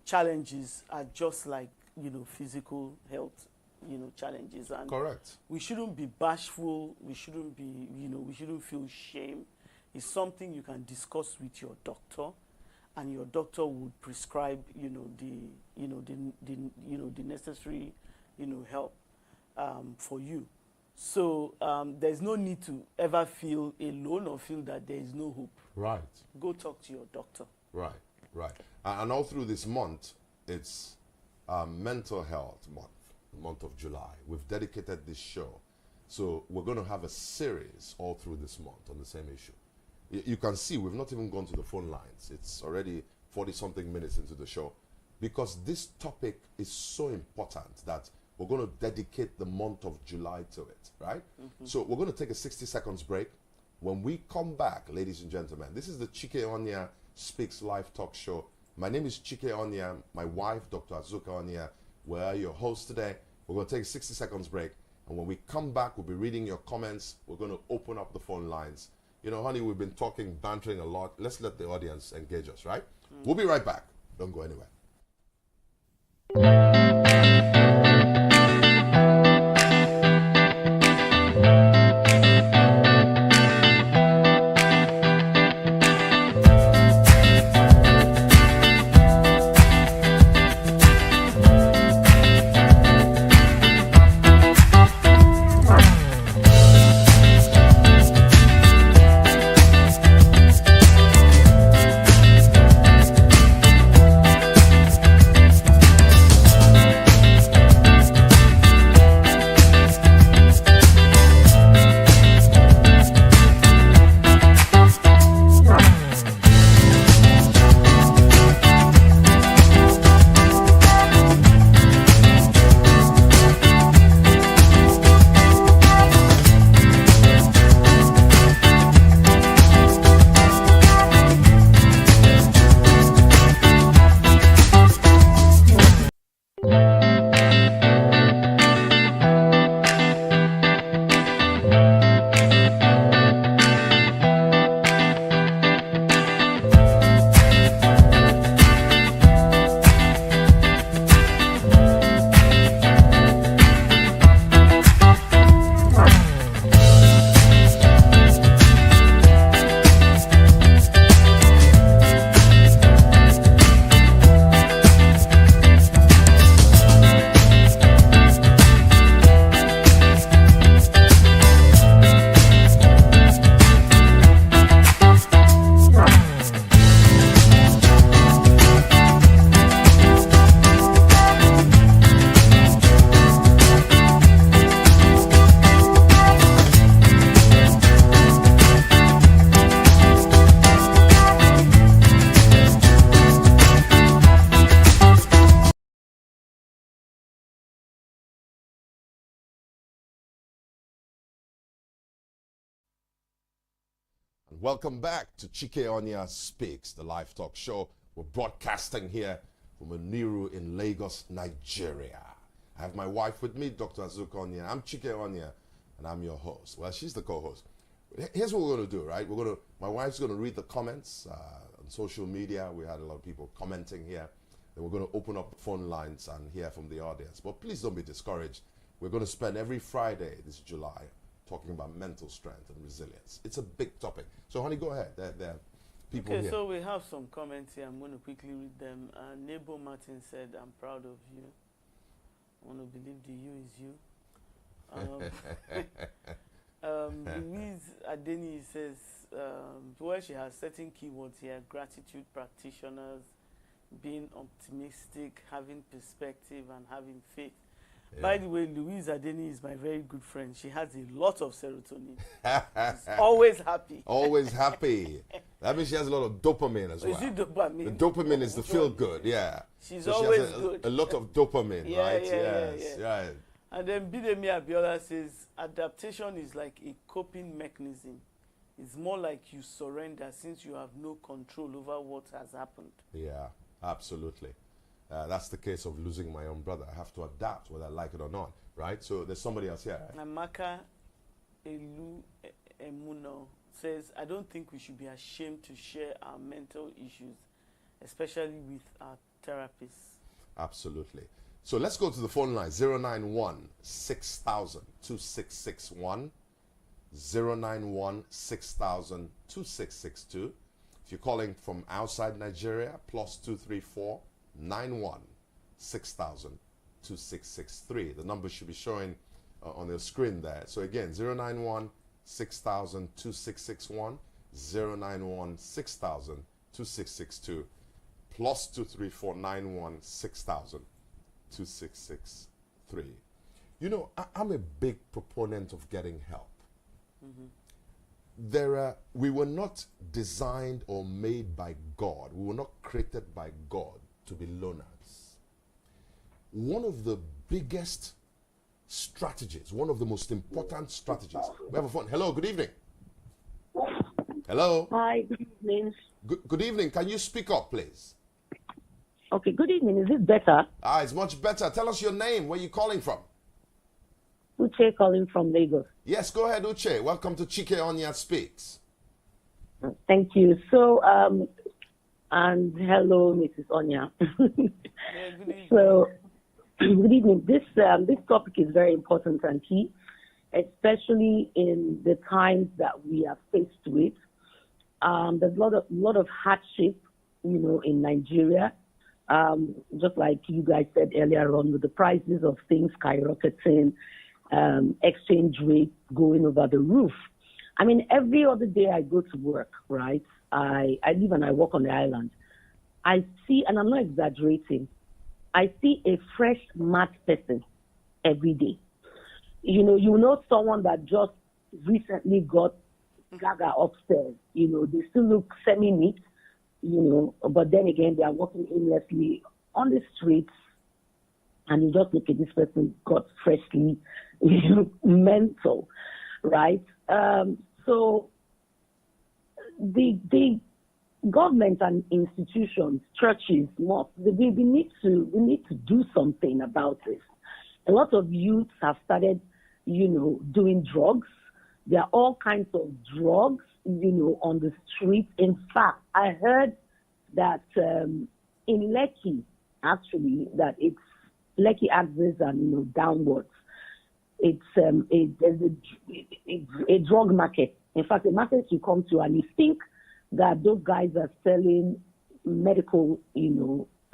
challenges are just like, you know, physical health, you know, challenges. And Correct. we shouldn't be bashful. We shouldn't be, you know, we shouldn't feel shame. It's something you can discuss with your doctor, and your doctor would prescribe, you know, the necessary, you know, help for you. So there's no need to ever feel alone or feel that there is no hope. Right. Go talk to your doctor. Right. Right. And all through this month, it's Mental Health Month, the month of July. We've dedicated this show. So we're going to have a series all through this month on the same issue. You can see we've not even gone to the phone lines. It's already 40-something minutes into the show, because this topic is so important that we're going to dedicate the month of July to it, right? So we're going to take a 60 seconds break. When we come back, ladies and gentlemen, this is the Chike Onyia Speaks Live Talk Show. My name is Chike Onyia. My wife, Dr. Azuka Onyia. We're your hosts today. We're going to take a 60 seconds break. And when we come back, we'll be reading your comments. We're going to open up the phone lines. You know, honey, we've been talking, bantering a lot. Let's let the audience engage us, right? We'll be right back. Don't go anywhere. Welcome back to Chike Onyia Speaks, the live talk show. We're broadcasting here from Oniru in Lagos, Nigeria. I have my wife with me, Dr. Azuka Onyia. I'm Chike Onyia, and I'm your host. Well, she's the co-host. Here's what we're going to do, right? My wife's going to read the comments on social media. We had a lot of people commenting here. Then we're going to open up the phone lines and hear from the audience. But please don't be discouraged. We're going to spend every Friday this July talking about mental strength and resilience. It's a big topic. So, honey, go ahead. There are people here. So we have some comments here. I'm going to quickly read them. Nebo Martin said, I'm proud of you. I want to believe the you is you. Louise Adeni says, well, she has certain keywords here: gratitude practitioners, being optimistic, having perspective, and having faith. Yeah. By the way, Louise Adeni is my very good friend. She has a lot of serotonin. She's always happy. Always happy. That means she has a lot of dopamine as well. Is it dopamine? The dopamine is the feel good, yeah. She's always she has good. A lot of dopamine, yeah, right? Yeah, yes, yeah. right. And then Bidemi Abiola says, adaptation is like a coping mechanism. It's more like you surrender since you have no control over what has happened. Yeah, absolutely. That's the case of losing my own brother. I have to adapt whether I like it or not, right? So there's somebody else here. Right? Namaka Elu Emuno says, I don't think we should be ashamed to share our mental issues, especially with our therapists. Absolutely. So let's go to the phone line, 091-6000-2661, 091-6000-2662. If you're calling from outside Nigeria, +234 91-6000-2663. The number should be showing on your screen there. So again, 091-6000-2661, 091-6000-2662, +234 91-6000-2663. You know, I'm a big proponent of getting help. Mm-hmm. We were not designed or made by God. We were not created by God to be loners. One of the biggest strategies, one of the most important strategies. We have a phone. Hello, good evening. Good Hello. Hi, good evening. Good evening. Can you speak up, please? Okay, good evening. Is it better? It's much better. Tell us your name. Where are you calling from? Uche calling from Lagos. Yes, go ahead, Uche. Welcome to Chike Onyia Speaks. Thank you. So, and hello, Mrs. Onyia. Yeah, good evening. So, good evening. This topic is very important and key, especially in the times that we are faced with. There's a lot of hardship, in Nigeria. Just like you guys said earlier on, with the prices of things skyrocketing, exchange rate going over the roof. I mean, every other day I go to work, right? I live and I work on the island. I see, and I'm not exaggerating, I see a fresh mad person every day. You know someone that just recently got gaga upstairs. They still look semi-neat, but then again, they are walking aimlessly on the streets, and you just look at this person got freshly, mental, right? So the government and institutions, churches, mosques, we need to do something about this. A lot of youths have started, doing drugs. There are all kinds of drugs, on the street. In fact, I heard that in Lekki, actually, that it's Lekki axis and downwards. It's there's a drug market. In fact, a market you come to and you think that those guys are selling medical,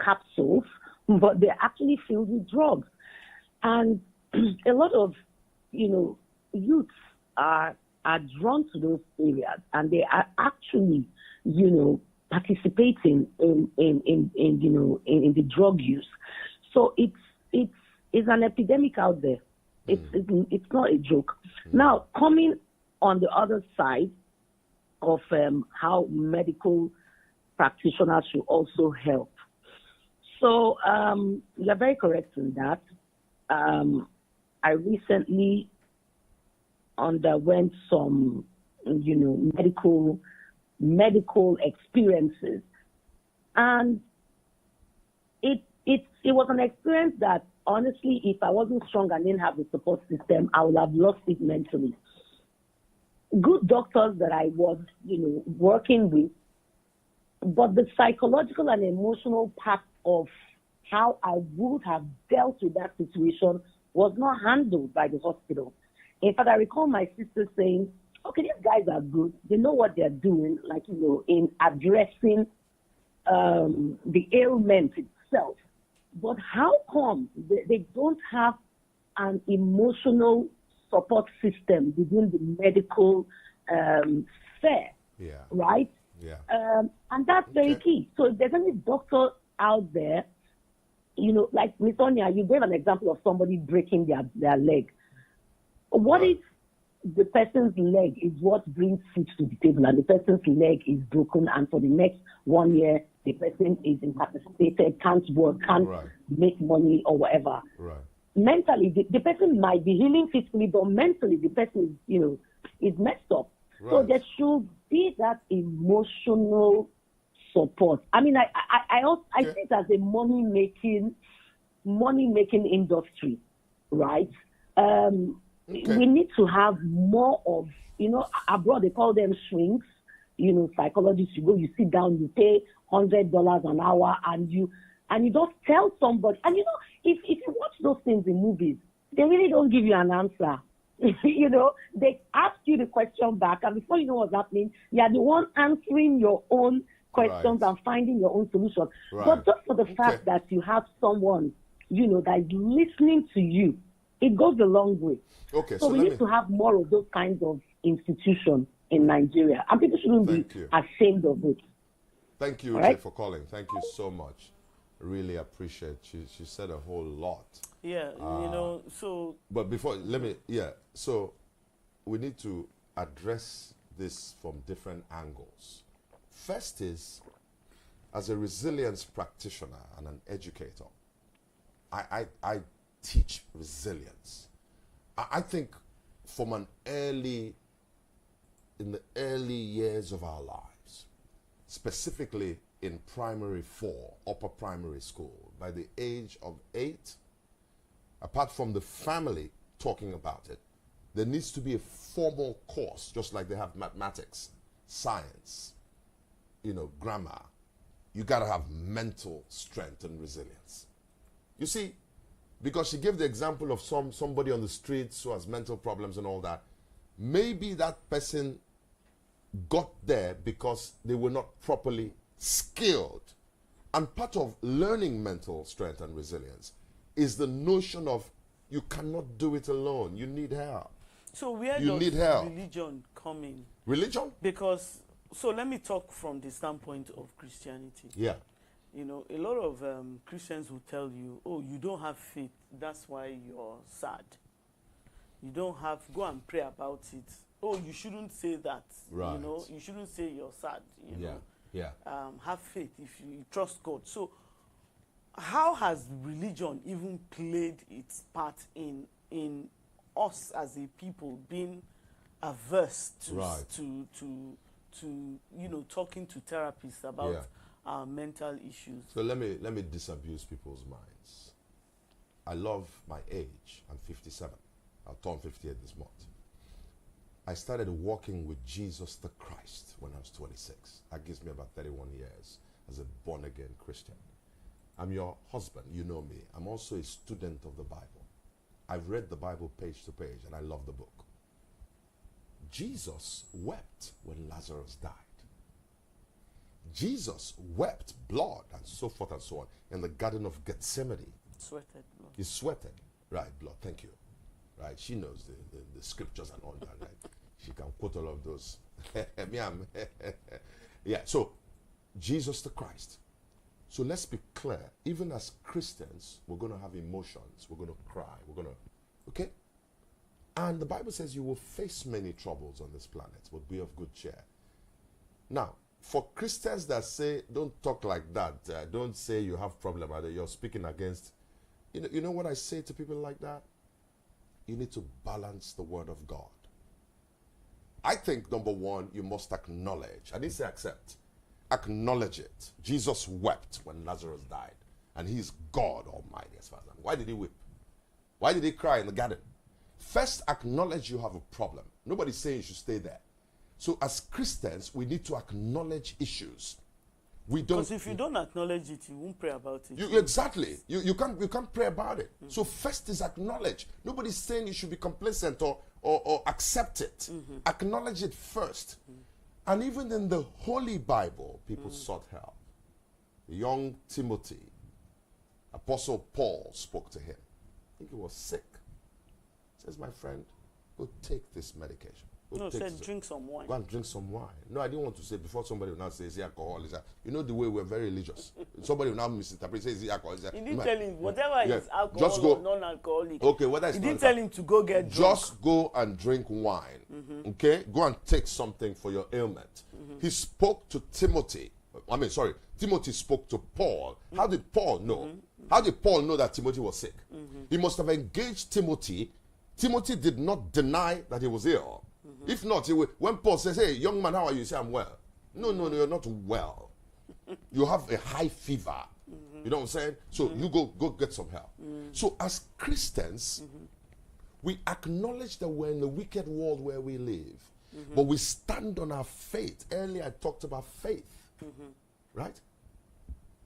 capsules, but they're actually filled with drugs. And a lot of, youths are drawn to those areas, and they are actually, participating in the drug use. So it's an epidemic out there. It's not a joke. Now, coming on the other side of how medical practitioners should also help. So you're very correct in that. I recently underwent some, medical experiences, and it was an experience that, honestly, if I wasn't strong and didn't have the support system, I would have lost it mentally. Good doctors that I was, working with, but the psychological and emotional part of how I would have dealt with that situation was not handled by the hospital. In fact, I recall my sister saying, okay, these guys are good. They know what they're doing, in addressing the ailment itself. But how come they don't have an emotional support system within the medical sphere? Yeah. Right? Yeah. And that's very key. So if there's any doctor out there, like Ms. Onyia, you gave an example of somebody breaking their leg. What if the person's leg is what brings food to the table, and the person's leg is broken, and for the next 1 year, the person is incapacitated, can't work, can't make money or whatever. Right. Mentally, the person might be healing physically, but mentally, the person is messed up. Right. So there should be that emotional support. I mean, I see it as a money making industry, right? We need to have more of, abroad they call them swings, psychologists. You go, you sit down, you pay $100 an hour, and you just tell somebody. And if you watch those things in movies, they really don't give you an answer. They ask you the question back, and before you know what's happening, you are the one answering your own questions and finding your own solution. Right. But just for the fact that you have someone, that is listening to you, it goes a long way. Okay, so we need to have more of those kinds of institutions in Nigeria, and people shouldn't be ashamed of it. Thank you, Uche, for calling. Thank you so much. Really appreciate. She said a whole lot. Yeah, so. But before, so we need to address this from different angles. First is, as a resilience practitioner and an educator, I teach resilience. I think from an early in the early years of our lives, specifically in primary 4, upper primary school, by the age of 8, apart from the family talking about it, there needs to be a formal course, just like they have mathematics, science, grammar. You got to have mental strength and resilience. You see, because she gave the example of somebody on the streets who has mental problems and all that, maybe that person got there because they were not properly skilled. And part of learning mental strength and resilience is the notion of you cannot do it alone. You need help. So where You does need help. religion come in? Religion? Because, so let me talk from the standpoint of Christianity. Yeah. A lot of Christians will tell you, oh, you don't have faith, that's why you're sad. You don't have, go and pray about it. Oh, you shouldn't say that. Right. You shouldn't say you're sad. Yeah. Have faith if you trust God. So how has religion even played its part in us as a people being averse to Right. to talking to therapists about our mental issues? So let me disabuse people's minds. I love my age. I'm 57. I'll turn 58 this month. I started walking with Jesus the Christ when I was 26. That gives me about 31 years as a born-again Christian. I'm your husband, you know me. I'm also a student of the Bible. I've read the Bible page to page, and I love the book. Jesus wept when Lazarus died. Jesus wept blood and so forth and so on in the Garden of Gethsemane. Sweated blood. He sweated. Right, blood, thank you. Right, she knows the scriptures and all that, right? She can quote all of those. Yeah, so Jesus the Christ. So let's be clear, even as Christians, we're going to have emotions, we're going to cry, we're going to, okay? And the Bible says you will face many troubles on this planet, but be of good cheer. Now, for Christians that say, don't talk like that, don't say you have problem, either you're speaking against, you know what I say to people like that? You need to balance the word of God. I think, number one, you must acknowledge. I didn't say accept. Acknowledge it. Jesus wept when Lazarus died. And he's God Almighty as far as I'm. Why did he weep? Why did he cry in the garden? First, acknowledge you have a problem. Nobody's saying you should stay there. So as Christians, we need to acknowledge issues. We don't. Because if you don't acknowledge it, you won't pray about it. Exactly. You can't pray about it. So first is acknowledge. Nobody's saying you should be complacent or accept it. Acknowledge it first. And even in the Holy Bible, people sought help. Young Timothy, Apostle Paul spoke to him. I think he was sick. He says, my friend, go take this medication. Drink some wine. Go and drink some wine. No, I didn't want to say before somebody will now say, is it alcohol? You know the way we're very religious. Somebody will now misinterpret, say, is it alcohol? He didn't tell him, whatever is alcohol just go, or non-alcoholic. Okay, whether it's he didn't tell him to go get drunk. Just go and drink wine. Okay? Go and take something for your ailment. He spoke to Timothy. Timothy spoke to Paul. How did Paul know? How did Paul know that Timothy was sick? He must have engaged Timothy. Timothy did not deny that he was ill. If not, when Paul says, hey, young man, how are you? You say, I'm well. No, you're not well. You have a high fever. You know what I'm saying? So you go get some help. So as Christians, we acknowledge that we're in a wicked world where we live. But we stand on our faith. Earlier I talked about faith. Right?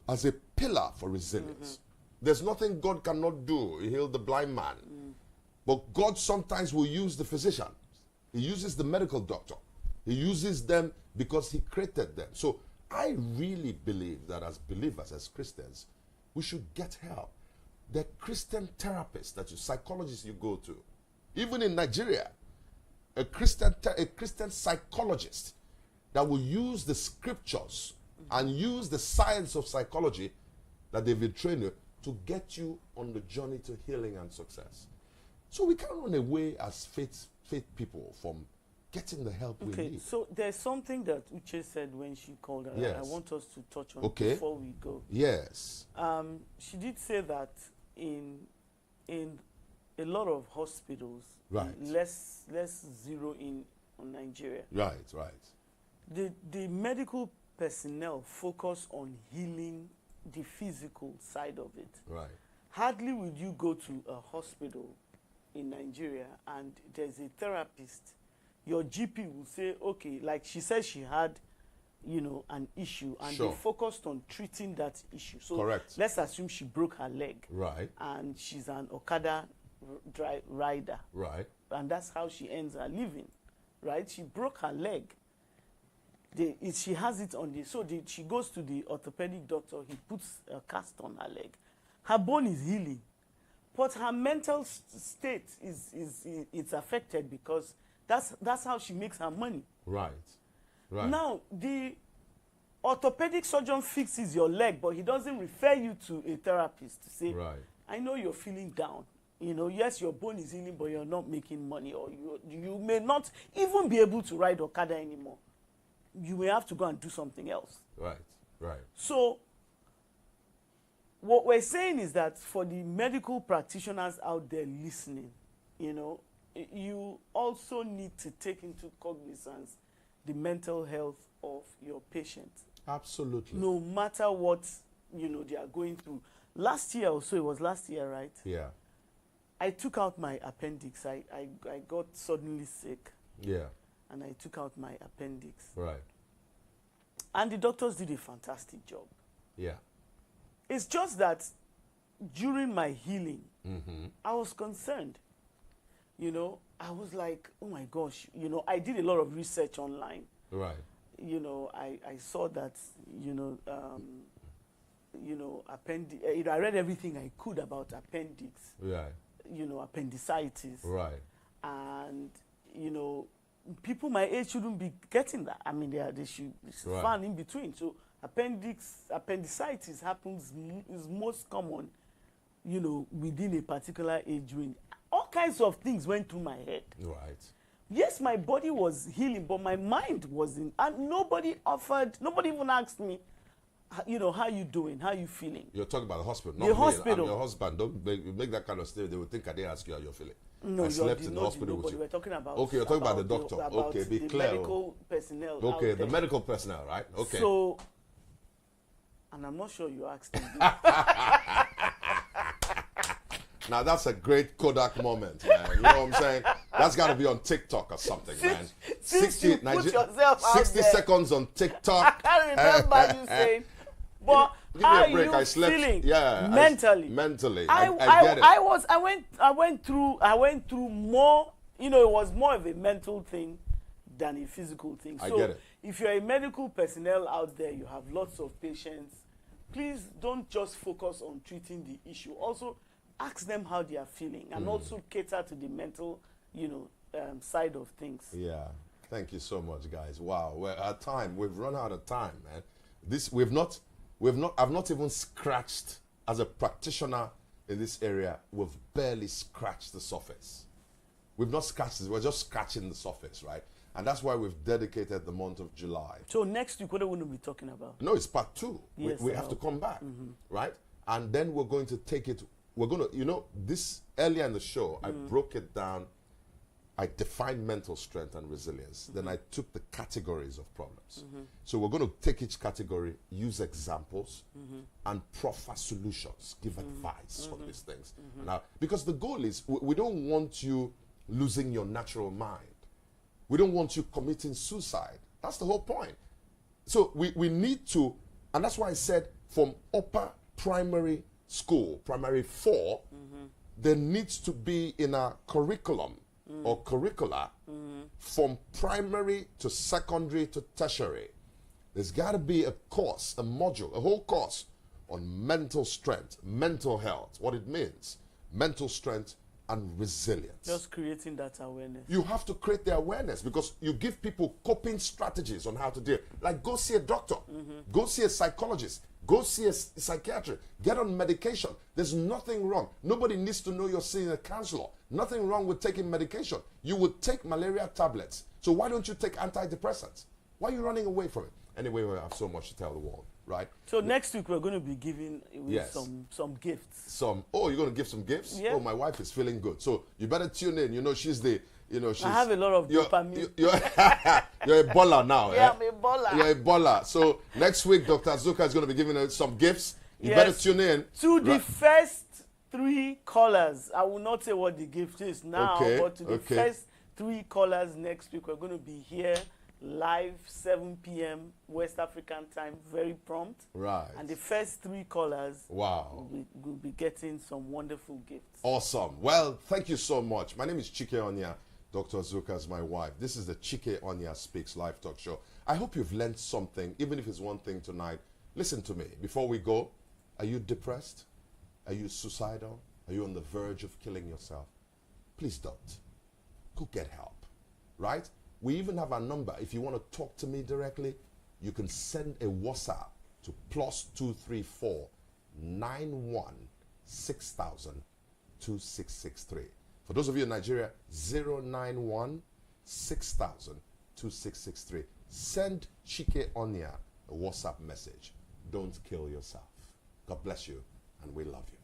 As a pillar for resilience. There's nothing God cannot do. He healed the blind man. But God sometimes will use the physician. He uses the medical doctor. He uses them because he created them. So I really believe that as believers, as Christians, we should get help. There are Christian therapists, psychologists you go to. Even in Nigeria, a Christian psychologist that will use the scriptures and use the science of psychology that they've been trained with to get you on the journey to healing and success. So we can't run away as faith people from getting the help we need. So there's something that Uche said when she called her. Yes. I want us to touch on before we go. Yes. She did say that in a lot of hospitals, right, let's zero in on Nigeria. Right, right. The medical personnel focus on healing the physical side of it. Right. Hardly would you go to a hospital in Nigeria and there's a therapist. Your GP will say, okay, like she said she had, you know, an issue, and Sure. they focused on treating that issue. So Correct. let's assume she broke her leg. Right. And she's an Okada rider. Right. And that's how she earns her living, right? She broke her leg. She has it on the, so she goes to the orthopedic doctor, he puts a cast on her leg. Her bone is healing, but her mental state is affected because that's how she makes her money. Right. Right. Now, the orthopedic surgeon fixes your leg, but he doesn't refer you to a therapist to say, right. I know you're feeling down. You know, yes, your bone is healing, but you're not making money, or you may not even be able to ride Okada anymore. You may have to go and do something else. Right, right. So, what we're saying is that for the medical practitioners out there listening, you know, you also need to take into cognizance the mental health of your patient. Absolutely. No matter what, you know, they are going through. Last year or so, it was last year, right? Yeah. I took out my appendix. I got suddenly sick. Yeah. And I took out my appendix. Right. And the doctors did a fantastic job. Yeah. It's just that during my healing, I was concerned. You know, I was like, oh my gosh, you know, I did a lot of research online. Right. You know, I saw that, you know, I read everything I could about appendix. Right. You know, appendicitis. Right. And, you know, people my age shouldn't be getting that. I mean, they should Right. find in between. So appendicitis happens, is most common, you know, within a particular age range. All kinds of things went through my head. Right. Yes, my body was healing, but my mind wasn't. And nobody even asked me, you know, how you doing? How you feeling? You're talking about the hospital. The not me. hospital. I'm your husband. Don't make that kind of statement. They will think I didn't ask you how you're feeling. No, I slept in the hospital with nobody. you. We're talking about. Okay, you're talking about the doctor. About Okay, be the clear. medical personnel. Okay, out the there. medical personnel, right? Okay. So, and I'm not sure you asked me. Now that's a great Kodak moment, man. You know what I'm saying? That's got to be on TikTok or something, man. Since you put yourself out 60 there. seconds on TikTok. I can't remember you saying, but Give me how a break. you I slept. feeling Yeah, mentally? Mentally, I get it. I went through more. You know, it was more of a mental thing than a physical thing. I So get it. if you're a medical personnel out there, you have lots of patients. Please don't just focus on treating the issue. Also, ask them how they are feeling, and also cater to the mental, you know, side of things. Yeah. Thank you so much, guys. Wow. We're at time. We've run out of time, man. I've not even scratched, as a practitioner in this area, we've barely scratched the surface. We've not scratched it. We're just scratching the surface, right? And that's why we've dedicated the month of July. So next week, what are we going to be talking about? No, it's part 2. Yes, we have to come back, right? And then we're going to take it. We're going to, you know, this earlier in the show, I broke it down. I defined mental strength and resilience. Then I took the categories of problems. So we're going to take each category, use examples, and proffer solutions, give advice on these things. Now, because the goal is, we don't want you losing your natural mind. We don't want you committing suicide. That's the whole point. So we need to, and that's why I said from upper primary school, primary 4, there needs to be in a curriculum or curricula from primary to secondary to tertiary. There's got to be a course, a module, a whole course on mental strength, mental health, what it means, mental strength and resilience. Just creating that awareness. You have to create the awareness because you give people coping strategies on how to deal. Like go see a doctor, go see a psychologist, go see a psychiatrist, get on medication. There's nothing wrong. Nobody needs to know you're seeing a counselor. Nothing wrong with taking medication. You would take malaria tablets. So why don't you take antidepressants? Why are you running away from it? Anyway, we have so much to tell the world, right? So next week we're going to be giving Yes. some gifts. You're going to give some gifts? Yeah. Oh, my wife is feeling good. So you better tune in. You know, she's the you know, she's... I have a lot of dopamine. You're a baller now. Yeah, I'm a baller. You're a baller. So next week, Dr. Azuka is going to be giving us some gifts. You better tune in. To the first 3 callers, I will not say what the gift is now, but to the first 3 callers next week, we're going to be here live 7 p.m. West African time, very prompt. Right. And the first 3 callers will be getting some wonderful gifts. Awesome. Well, thank you so much. My name is Chike Onyia. Dr. Azuka is my wife. This is the Chike Onyia Speaks live talk show. I hope you've learned something, even if it's one thing tonight. Listen to me. Before we go, are you depressed? Are you suicidal? Are you on the verge of killing yourself? Please don't. Go get help. Right? We even have our number. If you want to talk to me directly, you can send a WhatsApp to +234 91 6000 2663. For those of you in Nigeria, 091 6000 2663. Send Chike Onyia a WhatsApp message. Don't kill yourself. God bless you, and we love you.